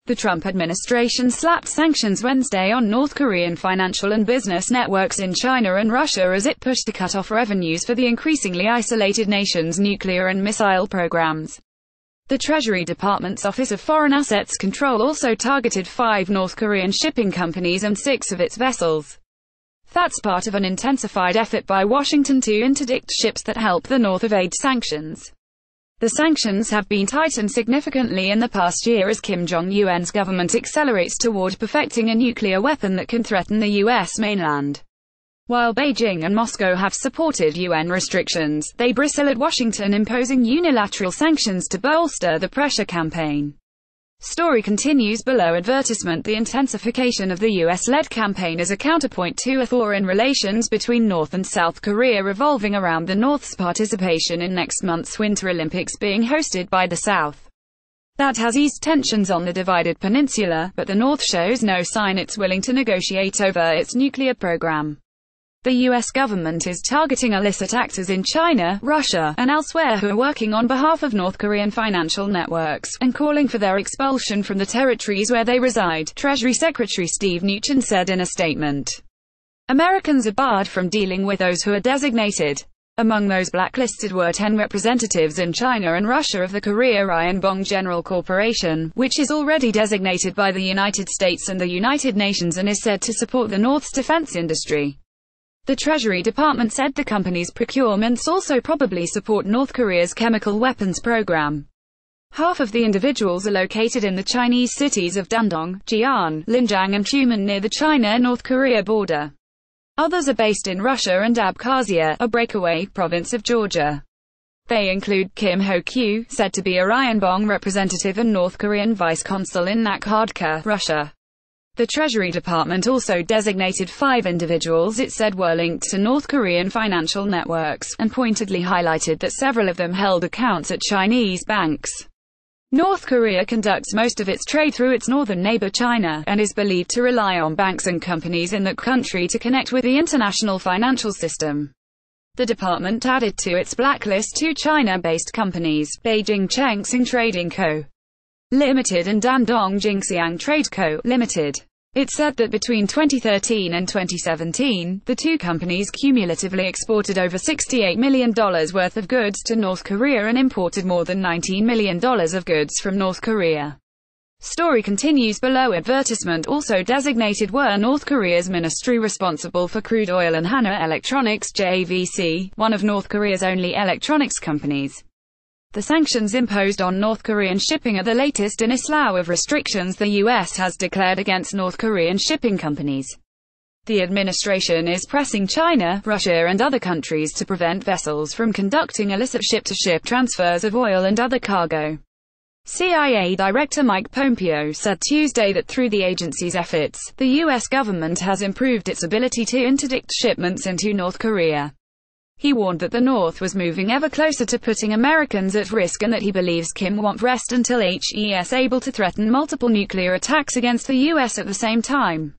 The Trump administration slapped sanctions Wednesday on North Korean financial and business networks in China and Russia as it pushed to cut off revenues for the increasingly isolated nation's nuclear and missile programs. The Treasury Department's Office of Foreign Assets Control also targeted 5 North Korean shipping companies and 6 of its vessels. That's part of an intensified effort by Washington to interdict ships that help the North evade sanctions. The sanctions have been tightened significantly in the past year as Kim Jong Un's government accelerates toward perfecting a nuclear weapon that can threaten the U.S. mainland. While Beijing and Moscow have supported UN restrictions, they bristle at Washington imposing unilateral sanctions to bolster the pressure campaign. Story continues below. Advertisement. The intensification of the US-led campaign is a counterpoint to a thaw in relations between North and South Korea, revolving around the North's participation in next month's Winter Olympics being hosted by the South. That has eased tensions on the divided peninsula, but the North shows no sign it's willing to negotiate over its nuclear program. The U.S. government is targeting illicit actors in China, Russia, and elsewhere who are working on behalf of North Korean financial networks, and calling for their expulsion from the territories where they reside, Treasury Secretary Steve Mnuchin said in a statement. Americans are barred from dealing with those who are designated. Among those blacklisted were 10 representatives in China and Russia of the Korea Ryongbong General Corporation, which is already designated by the United States and the United Nations and is said to support the North's defense industry. The Treasury Department said the company's procurements also probably support North Korea's chemical weapons program. Half of the individuals are located in the Chinese cities of Dandong, Jian, Linjiang and Tumen near the China-North Korea border. Others are based in Russia and Abkhazia, a breakaway province of Georgia. They include Kim Ho-kyu, said to be a Ryongbong representative and North Korean vice consul in Nakhodka, Russia. The Treasury Department also designated 5 individuals it said were linked to North Korean financial networks, and pointedly highlighted that several of them held accounts at Chinese banks. North Korea conducts most of its trade through its northern neighbor China, and is believed to rely on banks and companies in that country to connect with the international financial system. The department added to its blacklist 2 China-based companies, Beijing Chengxing Trading Co. Limited and Dandong Jingxiang Trade Co. Limited. It said that between 2013 and 2017, the 2 companies cumulatively exported over $68 million worth of goods to North Korea and imported more than $19 million of goods from North Korea. Story continues below. Advertisement. Also designated were North Korea's ministry responsible for crude oil and Hana Electronics JVC, one of North Korea's only electronics companies. The sanctions imposed on North Korean shipping are the latest in a slew of restrictions the U.S. has declared against North Korean shipping companies. The administration is pressing China, Russia and other countries to prevent vessels from conducting illicit ship-to-ship transfers of oil and other cargo. CIA Director Mike Pompeo said Tuesday that through the agency's efforts, the U.S. government has improved its ability to interdict shipments into North Korea. He warned that the North was moving ever closer to putting Americans at risk and that he believes Kim won't rest until he is able to threaten multiple nuclear attacks against the U.S. at the same time.